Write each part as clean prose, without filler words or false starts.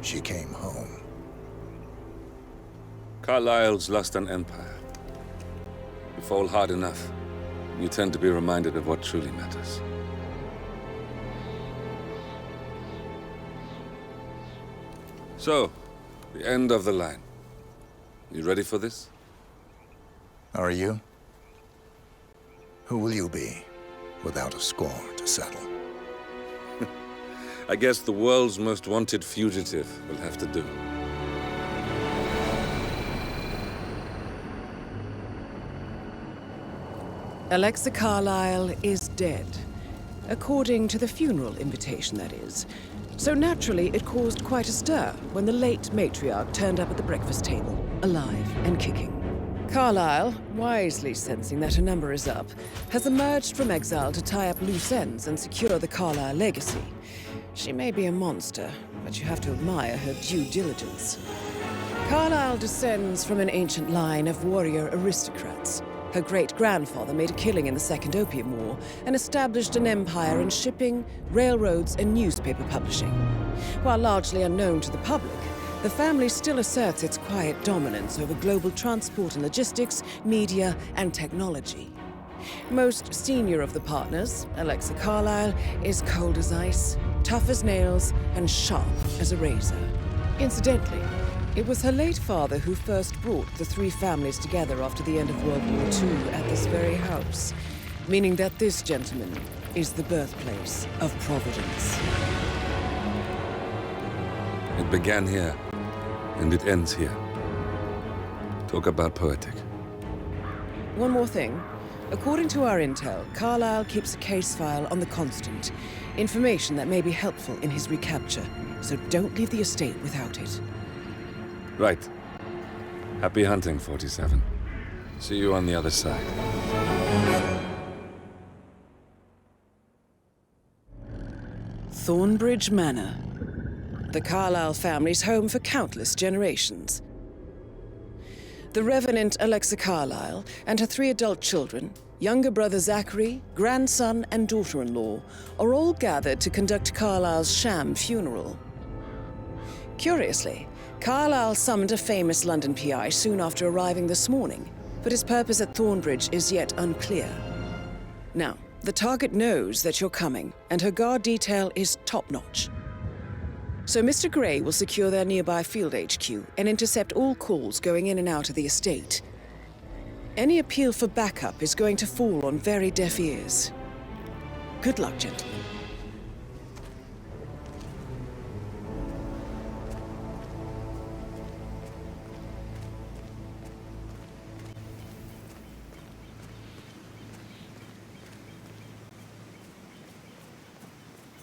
she came home. Carlyle's lost an empire. You fall hard enough, you tend to be reminded of what truly matters. So, the end of the line. You ready for this? Are you? Who will you be, without a score to settle? I guess the world's most wanted fugitive will have to do. Alexa Carlyle is dead. According to the funeral invitation, that is. So naturally, it caused quite a stir when the late matriarch turned up at the breakfast table, alive and kicking. Carlyle, wisely sensing that her number is up, has emerged from exile to tie up loose ends and secure the Carlyle legacy. She may be a monster, but you have to admire her due diligence. Carlyle descends from an ancient line of warrior aristocrats. Her great-grandfather made a killing in the Second Opium War and established an empire in shipping, railroads, and newspaper publishing. While largely unknown to the public, the family still asserts its quiet dominance over global transport and logistics, media, and technology. Most senior of the partners, Alexa Carlyle, is cold as ice, tough as nails, and sharp as a razor. Incidentally, it was her late father who first brought the three families together after the end of World War II at this very house, meaning that this gentleman is the birthplace of Providence. It began here, and it ends here. Talk about poetic. One more thing. According to our intel, Carlyle keeps a case file on the Constant. Information that may be helpful in his recapture, so don't leave the estate without it. Right. Happy hunting, 47. See you on the other side. Thornbridge Manor. The Carlyle family's home for countless generations. The Revenant Alexa Carlyle and her 3 adult children, younger brother Zachary, grandson, and daughter-in-law, are all gathered to conduct Carlyle's sham funeral. Curiously, Carlyle summoned a famous London PI soon after arriving this morning, but his purpose at Thornbridge is yet unclear. Now, the target knows that you're coming, and her guard detail is top-notch. So Mr. Gray will secure their nearby field HQ and intercept all calls going in and out of the estate. Any appeal for backup is going to fall on very deaf ears. Good luck, gentlemen.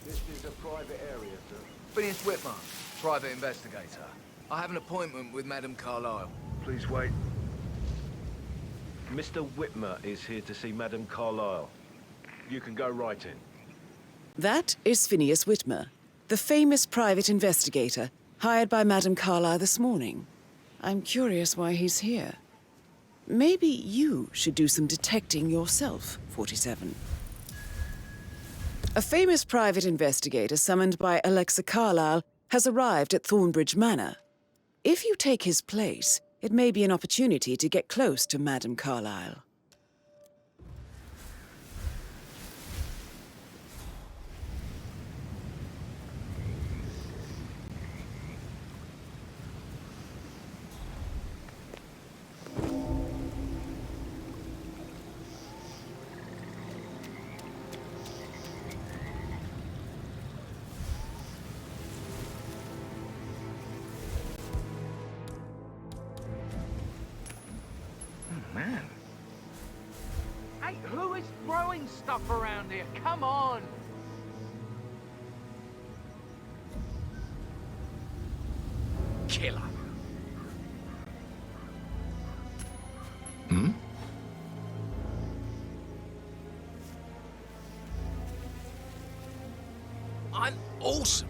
This is a private area, sir. Phineas Whitmer, private investigator. I have an appointment with Madame Carlyle. Please wait. Mr. Whitmer is here to see Madame Carlyle. You can go right in. That is Phineas Whitmer, the famous private investigator hired by Madame Carlyle this morning. I'm curious why he's here. Maybe you should do some detecting yourself, 47. A famous private investigator summoned by Alexa Carlyle has arrived at Thornbridge Manor. If you take his place, it may be an opportunity to get close to Madame Carlyle. Man. Hey, who is throwing stuff around here? Come on! Killer. Hmm? I'm awesome.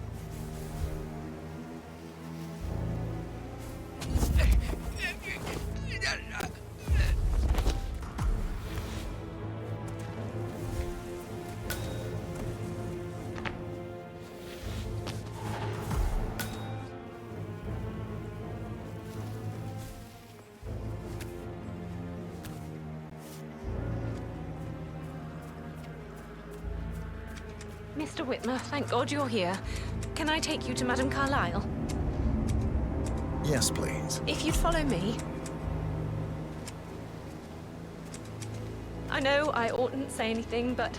Mr. Whitmer, thank God you're here. Can I take you to Madame Carlyle? Yes, please. If you'd follow me. I know I oughtn't say anything, but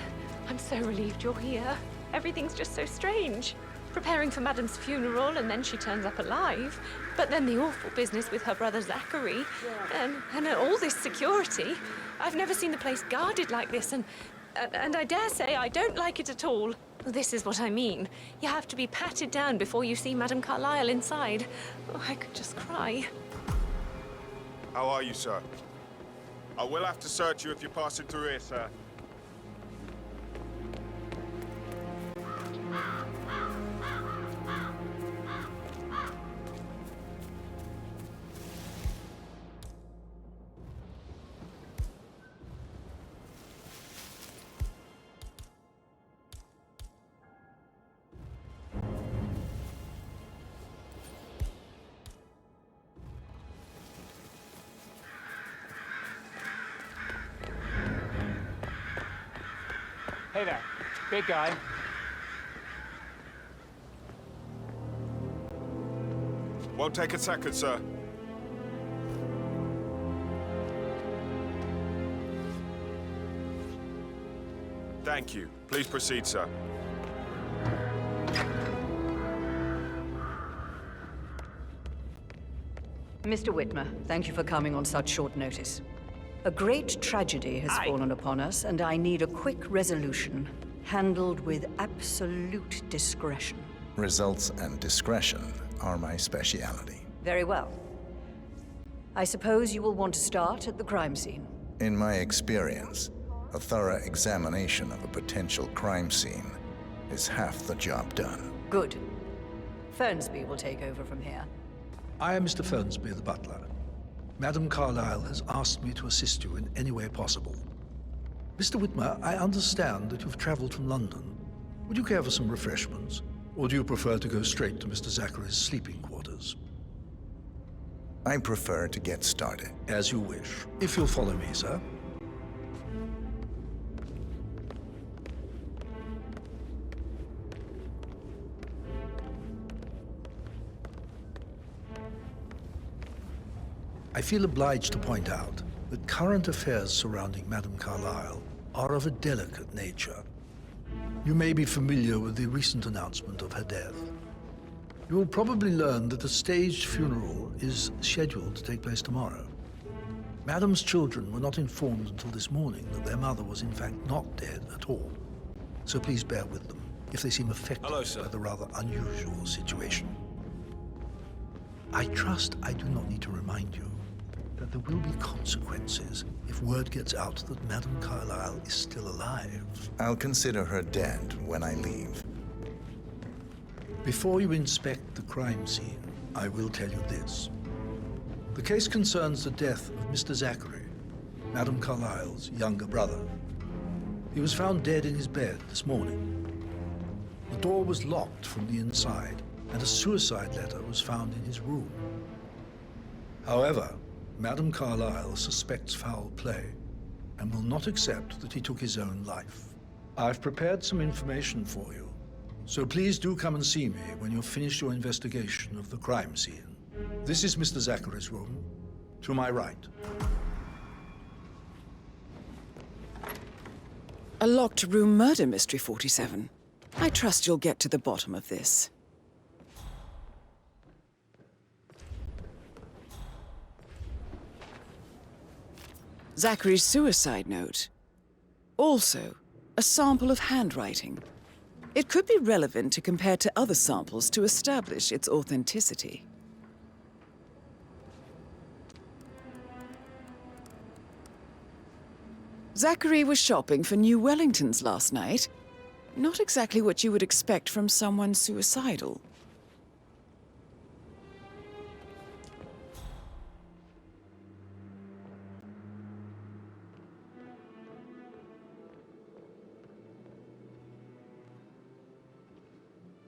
I'm so relieved you're here. Everything's just so strange. Preparing for Madame's funeral, and then she turns up alive. But then the awful business with her brother Zachary, and all this security. I've never seen the place guarded like this, and I dare say I don't like it at all. This is what I mean. You have to be patted down before you see Madame Carlyle inside. Oh, I could just cry. How are you, sir? I will have to search you if you're passing through here, sir. Hey there, big guy. Won't take a second, sir. Thank you. Please proceed, sir. Mr. Whitmer, thank you for coming on such short notice. A great tragedy has fallen upon us, and I need a quick resolution, handled with absolute discretion. Results and discretion are my speciality. Very well. I suppose you will want to start at the crime scene. In my experience, a thorough examination of a potential crime scene is half the job done. Good. Fernsby will take over from here. I am Mr. Fernsby, the butler. Madame Carlyle has asked me to assist you in any way possible. Mr. Whitmer, I understand that you've traveled from London. Would you care for some refreshments? Or do you prefer to go straight to Mr. Zachary's sleeping quarters? I prefer to get started. As you wish. If you'll follow me, sir. I feel obliged to point out that current affairs surrounding Madame Carlyle are of a delicate nature. You may be familiar with the recent announcement of her death. You will probably learn that a staged funeral is scheduled to take place tomorrow. Madame's children were not informed until this morning that their mother was in fact not dead at all. So please bear with them if they seem affected by the rather unusual situation. I trust I do not need to remind you that there will be consequences if word gets out that Madame Carlyle is still alive. I'll consider her dead when I leave. Before you inspect the crime scene, I will tell you this. The case concerns the death of Mr. Zachary, Madame Carlyle's younger brother. He was found dead in his bed this morning. The door was locked from the inside, and a suicide letter was found in his room. However, Madame Carlyle suspects foul play and will not accept that he took his own life. I've prepared some information for you, so please do come and see me when you've finished your investigation of the crime scene. This is Mr. Zachary's room, to my right. A locked room murder mystery, 47. I trust you'll get to the bottom of this. Zachary's suicide note. Also, a sample of handwriting. It could be relevant to compare to other samples to establish its authenticity. Zachary was shopping for New Wellingtons last night. Not exactly what you would expect from someone suicidal.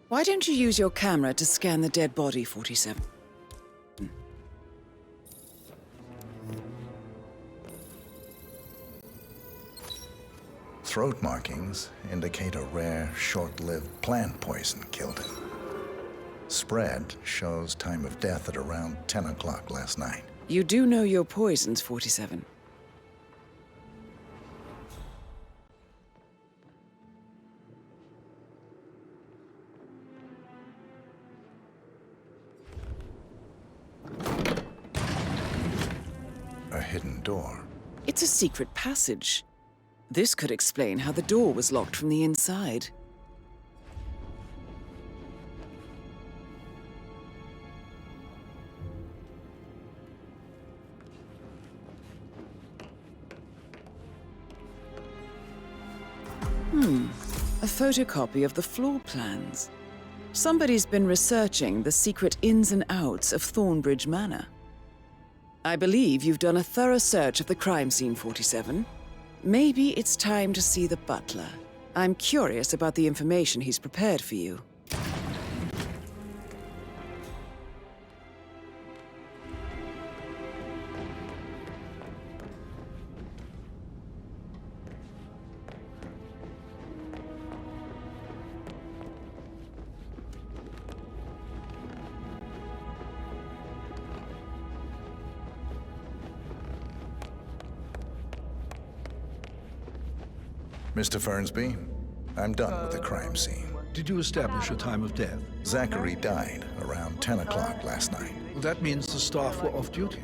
Why don't you use your camera to scan the dead body, 47? Throat markings indicate a rare, short-lived plant poison killed him. Spread shows time of death at around 10 o'clock last night. You do know your poisons, 47. A hidden door. It's a secret passage. This could explain how the door was locked from the inside. A photocopy of the floor plans. Somebody's been researching the secret ins and outs of Thornbridge Manor. I believe you've done a thorough search of the crime scene, 47. Maybe it's time to see the butler. I'm curious about the information he's prepared for you. Mr. Fernsby, I'm done with the crime scene. Did you establish a time of death? Zachary died around 10 o'clock last night. Well, that means the staff were off duty.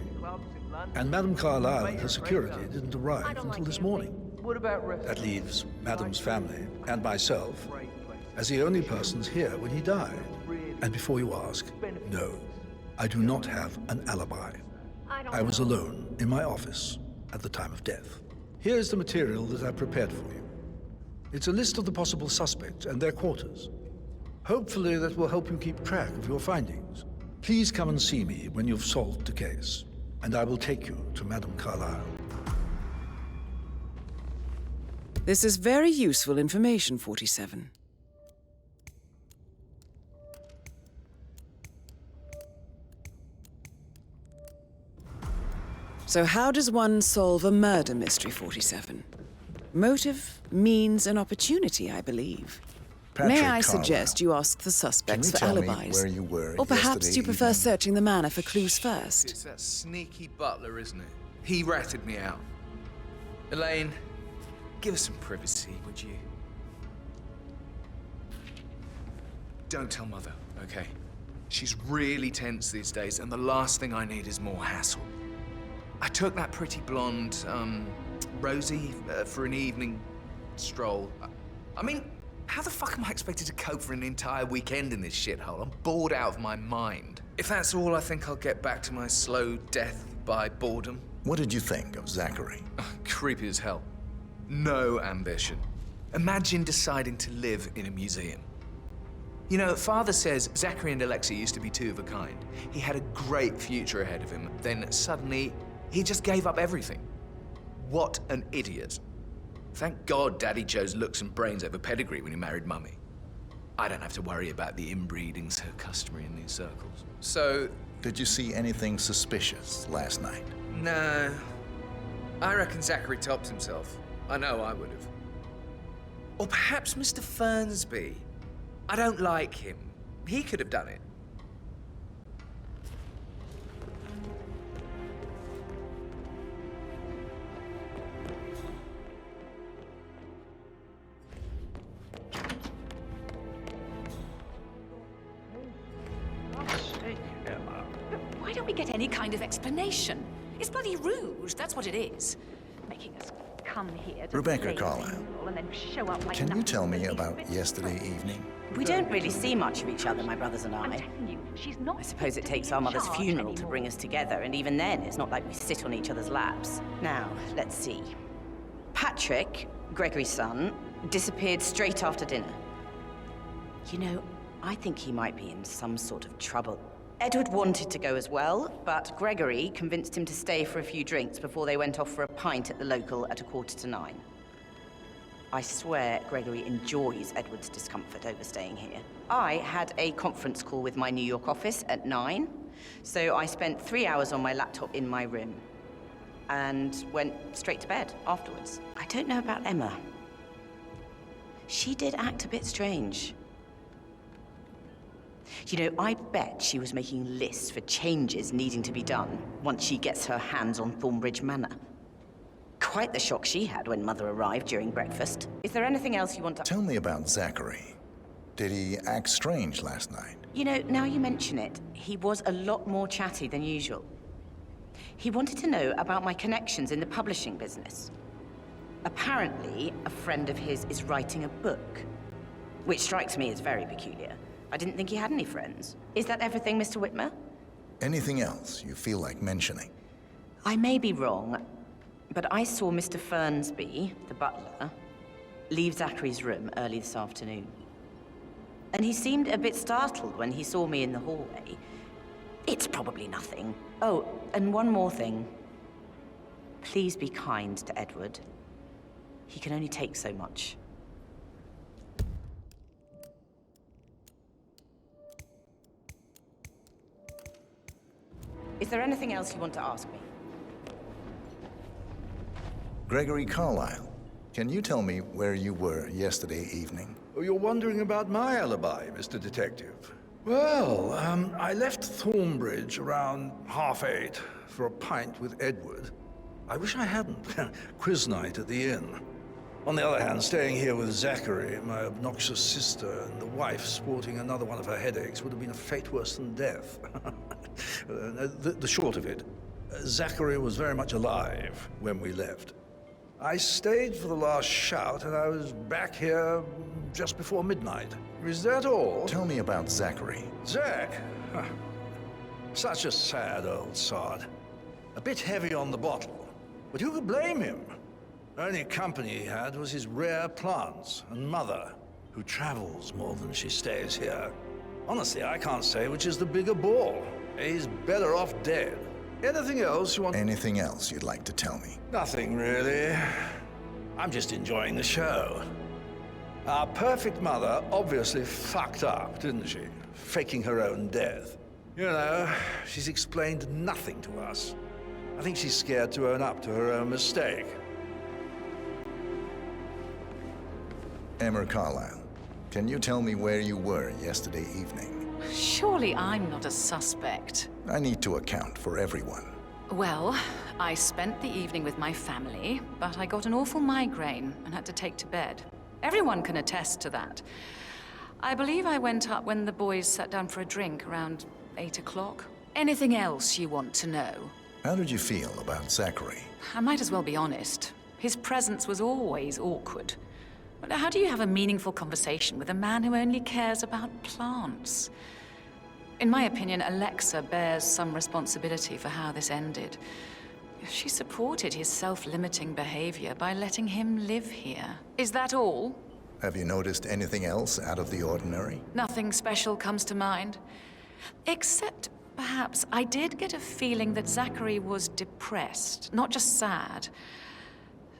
And Madame Carlyle and her security didn't arrive until this morning. What about rest? That leaves Madame's family and myself as the only persons here when he died. And before you ask, no, I do not have an alibi. I was alone in my office at the time of death. Here's the material that I prepared for you. It's a list of the possible suspects and their quarters. Hopefully that will help you keep track of your findings. Please come and see me when you've solved the case, and I will take you to Madame Carlyle. This is very useful information, 47. So how does one solve a murder mystery, 47? Motive, means, and opportunity, I believe. Patrick May I Carlyle. suggest you ask the suspects for Can you tell me alibis? where you were Or perhaps yesterday you prefer evening? searching the manor for clues first. It's that sneaky butler, isn't it? He ratted me out. Elaine, give us some privacy, would you? Don't tell Mother, okay? She's really tense these days, and the last thing I need is more hassle. I took that pretty blonde, Rosie, for an evening stroll. I mean, how the fuck am I expected to cope for an entire weekend in this shithole? I'm bored out of my mind. If that's all, I think I'll get back to my slow death by boredom. What did you think of Zachary? Creepy as hell. No ambition. Imagine deciding to live in a museum. You know, Father says Zachary and Alexia used to be two of a kind. He had a great future ahead of him. Then suddenly, he just gave up everything. What an idiot. Thank God Daddy chose looks and brains over pedigree when he married Mummy. I don't have to worry about the inbreeding so customary in these circles. So, Did you see anything suspicious last night? no. I reckon Zachary tops himself. I know I would have. Or perhaps Mr. Fernsby. I don't like him. He could have done it. Why don't we get any kind of explanation? It's bloody rude, that's what it is. Making us come here to Rebecca play Carlyle, single and then show up like Can you nothing tell me but about these yesterday evening? We don't really see much of each other, my brothers and I'm I. telling you, she's not I suppose it fit to takes be our in mother's charge funeral to anymore. bring us together, and even then, it's not like we sit on each other's laps. Now, let's see. Patrick, Gregory's son, disappeared straight after dinner. You know, I think he might be in some sort of trouble. Edward wanted to go as well, but Gregory convinced him to stay for a few drinks before they went off for a pint at the local at 9:15. I swear Gregory enjoys Edward's discomfort over staying here. I had a conference call with my New York office at 9, so I spent 3 hours on my laptop in my room and went straight to bed afterwards. I don't know about Emma. She did act a bit strange. You know, I bet she was making lists for changes needing to be done once she gets her hands on Thornbridge Manor. Quite the shock she had when Mother arrived during breakfast. Is there anything else you want to... Tell me about Zachary. Did he act strange last night? You know, now you mention it, he was a lot more chatty than usual. He wanted to know about my connections in the publishing business. Apparently, a friend of his is writing a book, which strikes me as very peculiar. I didn't think he had any friends. Is that everything, Mr. Whitmer? Anything else you feel like mentioning? I may be wrong, but I saw Mr. Fernsby, the butler, leave Zachary's room early this afternoon. And he seemed a bit startled when he saw me in the hallway. It's probably nothing. Oh, and one more thing. Please be kind to Edward. He can only take so much. Is there anything else you want to ask me? Gregory Carlyle, can you tell me where you were yesterday evening? Oh, you're wondering about my alibi, Mr. Detective. Well, I left Thornbridge around 8:30 for a pint with Edward. I wish I hadn't. Quiz night at the inn. On the other hand, staying here with Zachary, my obnoxious sister, and the wife sporting another one of her headaches would have been a fate worse than death. The short of it, Zachary was very much alive when we left. I stayed for the last shout, and I was back here just before midnight. Is that all? Tell me about Zachary. Zach? Huh. Such a sad old sod. A bit heavy on the bottle, but who could blame him? Only company he had was his rare plants and Mother, who travels more than she stays here. Honestly, I can't say which is the bigger ball. He's better off dead. Anything else you want? Anything else you'd like to tell me? Nothing, really. I'm just enjoying the show. Our perfect mother obviously fucked up, didn't she? Faking her own death. You know, she's explained nothing to us. I think she's scared to own up to her own mistake. Emma Carlyle, can you tell me where you were yesterday evening? Surely I'm not a suspect. I need to account for everyone. Well, I spent the evening with my family, but I got an awful migraine and had to take to bed. Everyone can attest to that. I believe I went up when the boys sat down for a drink around 8 o'clock. Anything else you want to know? How did you feel about Zachary? I might as well be honest. His presence was always awkward. But how do you have a meaningful conversation with a man who only cares about plants? In my opinion, Alexa bears some responsibility for how this ended. She supported his self-limiting behavior by letting him live here. Is that all? Have you noticed anything else out of the ordinary? Nothing special comes to mind. Except, perhaps, I did get a feeling that Zachary was depressed, not just sad.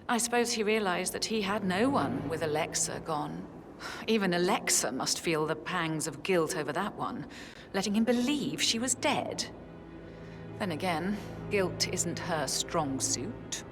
I suppose he realized that he had no one with Alexa gone. Even Alexa must feel the pangs of guilt over that one, letting him believe she was dead. Then again, guilt isn't her strong suit.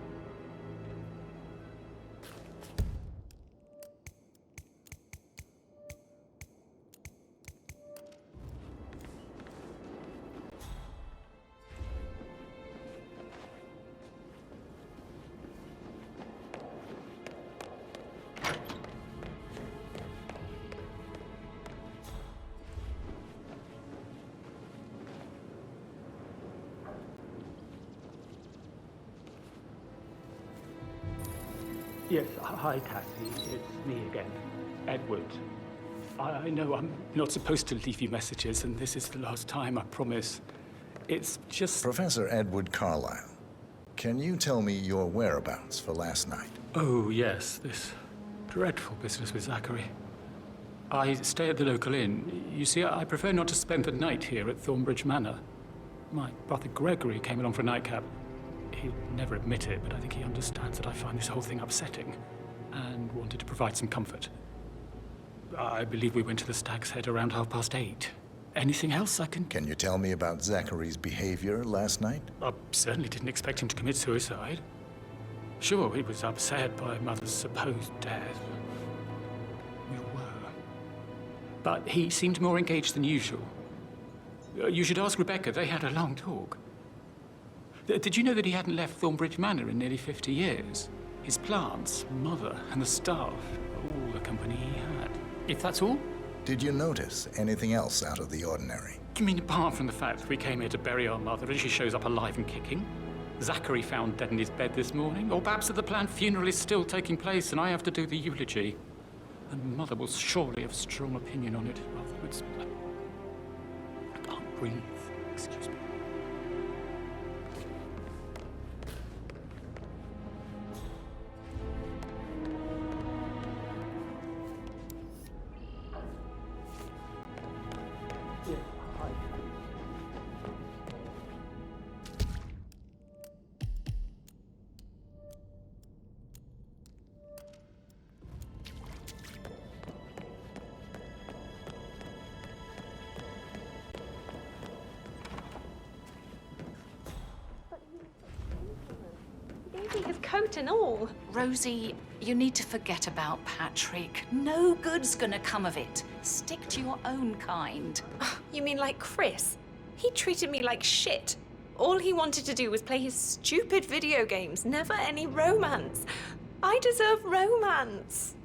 Yes, hi, Cassie. It's me again. Edward. I know I'm not supposed to leave you messages, and this is the last time, I promise. It's just... Professor Edward Carlyle, can you tell me your whereabouts for last night? Oh, yes, this dreadful business with Zachary. I stay at the local inn. You see, I prefer not to spend the night here at Thornbridge Manor. My brother Gregory came along for a nightcap. He'd never admit it, but I think he understands that I find this whole thing upsetting and wanted to provide some comfort. I believe we went to the Stag's Head around 8:30. Anything else I can... Can you tell me about Zachary's behavior last night? I certainly didn't expect him to commit suicide. Sure, he was upset by Mother's supposed death. but he seemed more engaged than usual. You should ask Rebecca. They had a long talk. Did you know that he hadn't left Thornbridge Manor in nearly 50 years? His plants, mother, and the staff, all the company he had. If that's all? Did you notice anything else out of the ordinary? You mean apart from the fact that we came here to bury our mother and she shows up alive and kicking? Zachary found dead in his bed this morning? Or perhaps that the planned funeral is still taking place and I have to do the eulogy? And Mother will surely have a strong opinion on it afterwards. I can't breathe. Excuse me. His coat and all. Rosie, you need to forget about Patrick. No good's gonna come of it. Stick to your own kind. You mean like Chris? He treated me like shit. All he wanted to do was play his stupid video games, never any romance. I deserve romance.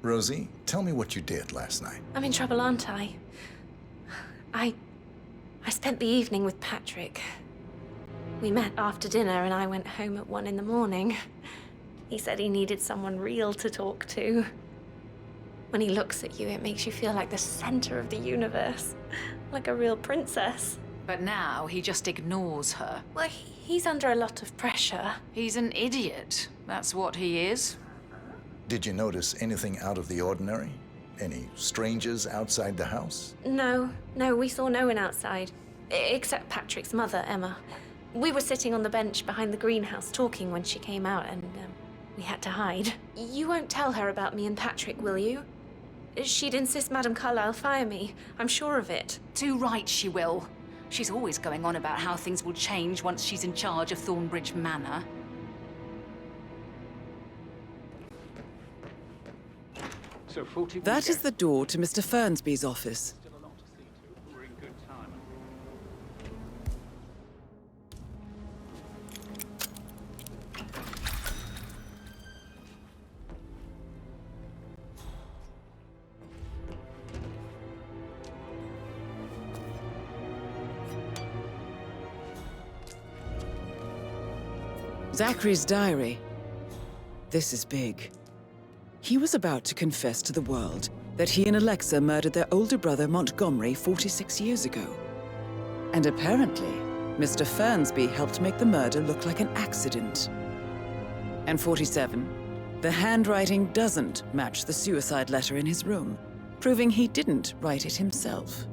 Rosie, tell me what you did last night. I'm in trouble, aren't I? I spent the evening with Patrick. We met after dinner and I went home at 1 in the morning. He said he needed someone real to talk to. When he looks at you, it makes you feel like the center of the universe. Like a real princess. But now he just ignores her. Well, he's under a lot of pressure. He's an idiot. That's what he is. Did you notice anything out of the ordinary? Any strangers outside the house? No, we saw no one outside. Except Patrick's mother, Emma. We were sitting on the bench behind the greenhouse talking when she came out and we had to hide. You won't tell her about me and Patrick, will you? She'd insist Madame Carlyle fire me. I'm sure of it. Too right she will. She's always going on about how things will change once she's in charge of Thornbridge Manor. So 40 That is the door to Mr. Fernsby's office. Still a lot to see to. We're in good time. Zachary's diary. This is big. He was about to confess to the world that he and Alexa murdered their older brother Montgomery 46 years ago. And apparently, Mr. Fernsby helped make the murder look like an accident. And 47, the handwriting doesn't match the suicide letter in his room, proving he didn't write it himself.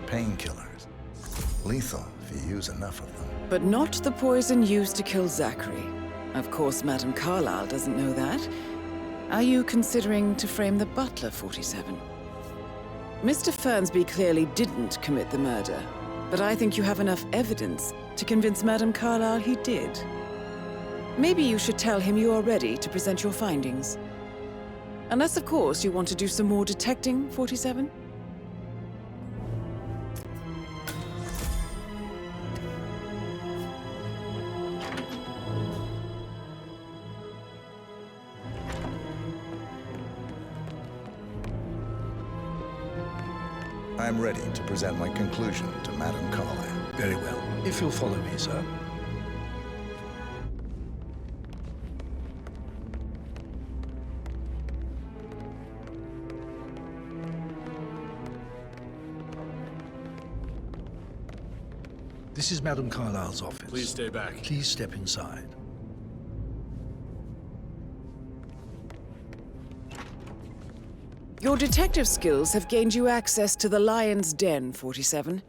Painkillers. Lethal if you use enough of them. But not the poison used to kill Zachary. Of course, Madame Carlyle doesn't know that. Are you considering to frame the butler, 47? Mr. Fernsby clearly didn't commit the murder, but I think you have enough evidence to convince Madame Carlyle he did. Maybe you should tell him you are ready to present your findings. Unless, of course, you want to do some more detecting, 47? I'm ready to present my conclusion to Madame Carlyle. Very well. If you'll follow me, sir. This is Madame Carlyle's office. Please stay back. Please step inside. Your detective skills have gained you access to the Lion's Den, 47.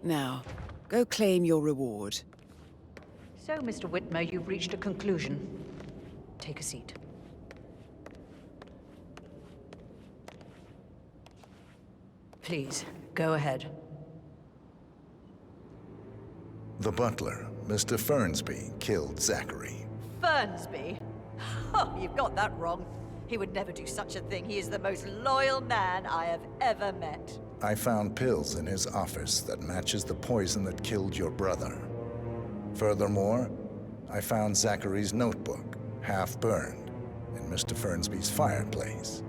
Now, go claim your reward. So, Mr. Whitmer, you've reached a conclusion. Take a seat. Please, go ahead. The butler, Mr. Fernsby, killed Zachary. Fernsby? Oh, you've got that wrong. He would never do such a thing. He is the most loyal man I have ever met. I found pills in his office that matches the poison that killed your brother. Furthermore, I found Zachary's notebook, half burned, in Mr. Fernsby's fireplace.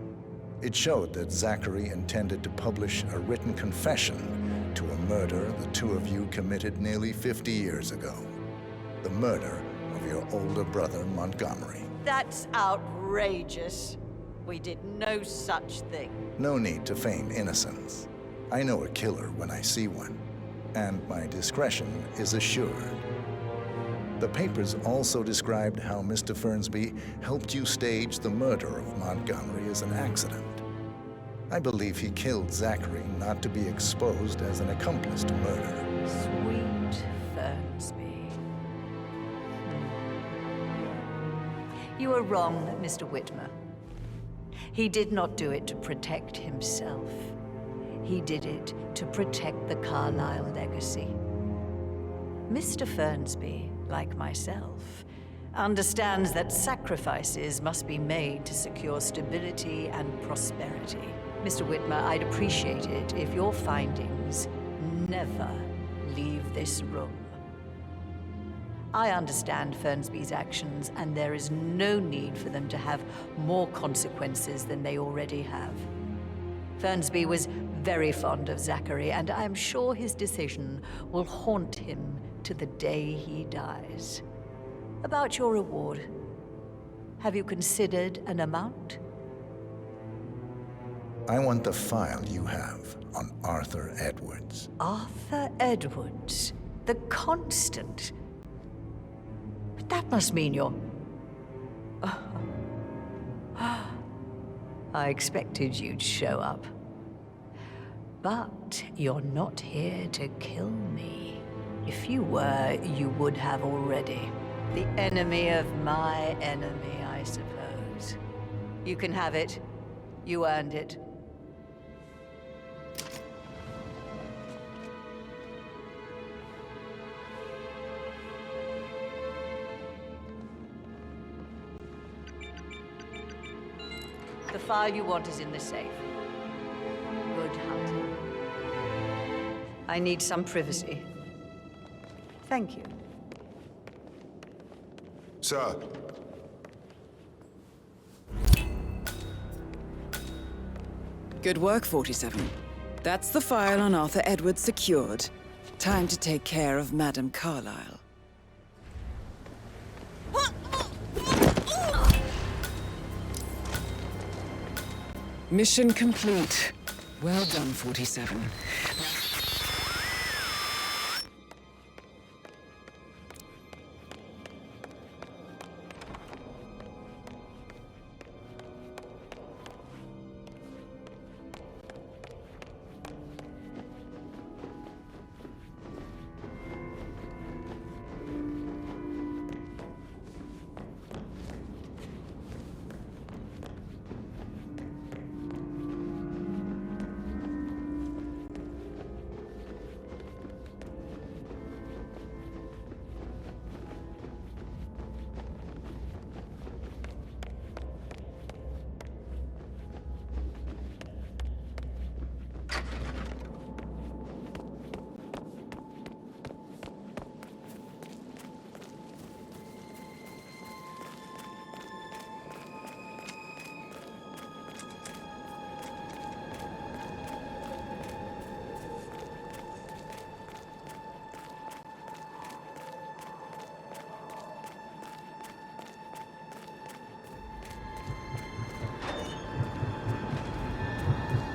It showed that Zachary intended to publish a written confession to a murder the two of you committed nearly 50 years ago. The murder of your older brother, Montgomery. That's outrageous. We did no such thing. No need to feign innocence. I know a killer when I see one, and my discretion is assured. The papers also described how Mr. Fernsby helped you stage the murder of Montgomery as an accident. I believe he killed Zachary not to be exposed as an accomplice to murder. Sweet Fernsby. You are wrong, Mr. Whitmer. He did not do it to protect himself. He did it to protect the Carlyle legacy. Mr. Fernsby, like myself, understands that sacrifices must be made to secure stability and prosperity. Mr. Whitmer, I'd appreciate it if your findings never leave this room. I understand Fernsby's actions, and there is no need for them to have more consequences than they already have. Fernsby was very fond of Zachary, and I'm sure his decision will haunt him to the day he dies. About your reward, have you considered an amount? I want the file you have on Arthur Edwards. Arthur Edwards, the Constant. But that must mean you're... I expected you'd show up. But you're not here to kill me. If you were, you would have already. The enemy of my enemy, I suppose. You can have it. You earned it. The file you want is in the safe. Good hunting. I need some privacy. Thank you. Sir. Good work, 47. That's the file on Arthur Edwards secured. Time to take care of Madame Carlyle. Mission complete. Well done, 47.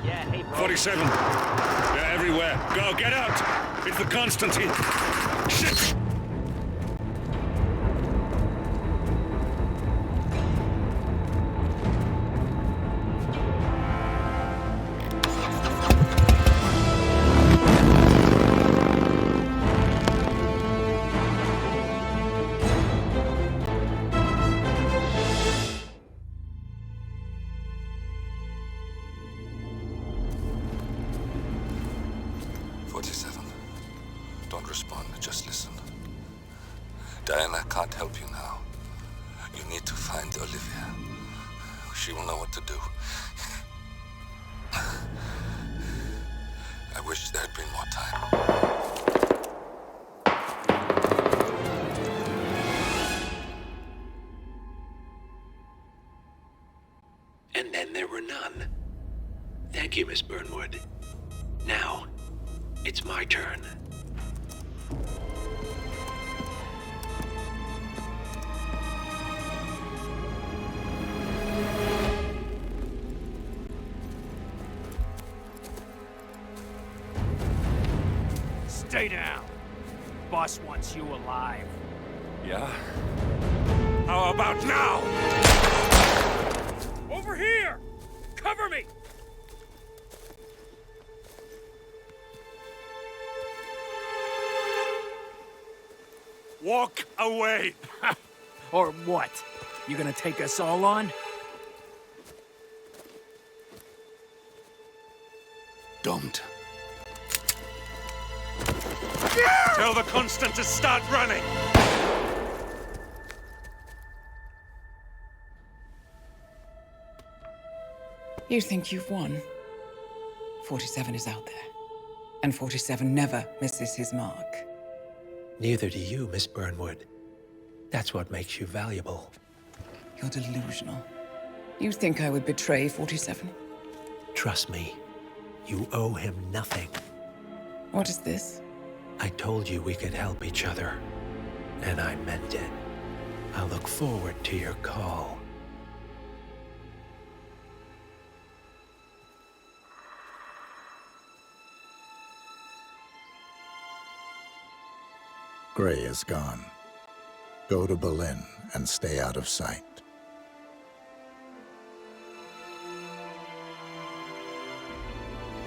Yeah, hey, bro. 47. They're everywhere. Go, get out! It's the Constantine. Shit! Just listen. Diana can't help you now. You need to find Olivia. She will know what to do. I wish there had been more time. And then there were none. Thank you, Miss Burnwood. Now, it's my turn. Stay down. Boss wants you alive. Yeah? How about now? Over here! Cover me! Walk away! Or what? You gonna take us all on? Don't. Tell the Constant to start running! You think you've won? 47 is out there. And 47 never misses his mark. Neither do you, Miss Burnwood. That's what makes you valuable. You're delusional. You think I would betray 47? Trust me, you owe him nothing. What is this? I told you we could help each other, and I meant it. I'll look forward to your call. Gray is gone. Go to Berlin and stay out of sight.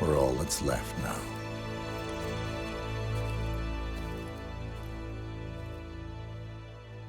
We're all that's left now.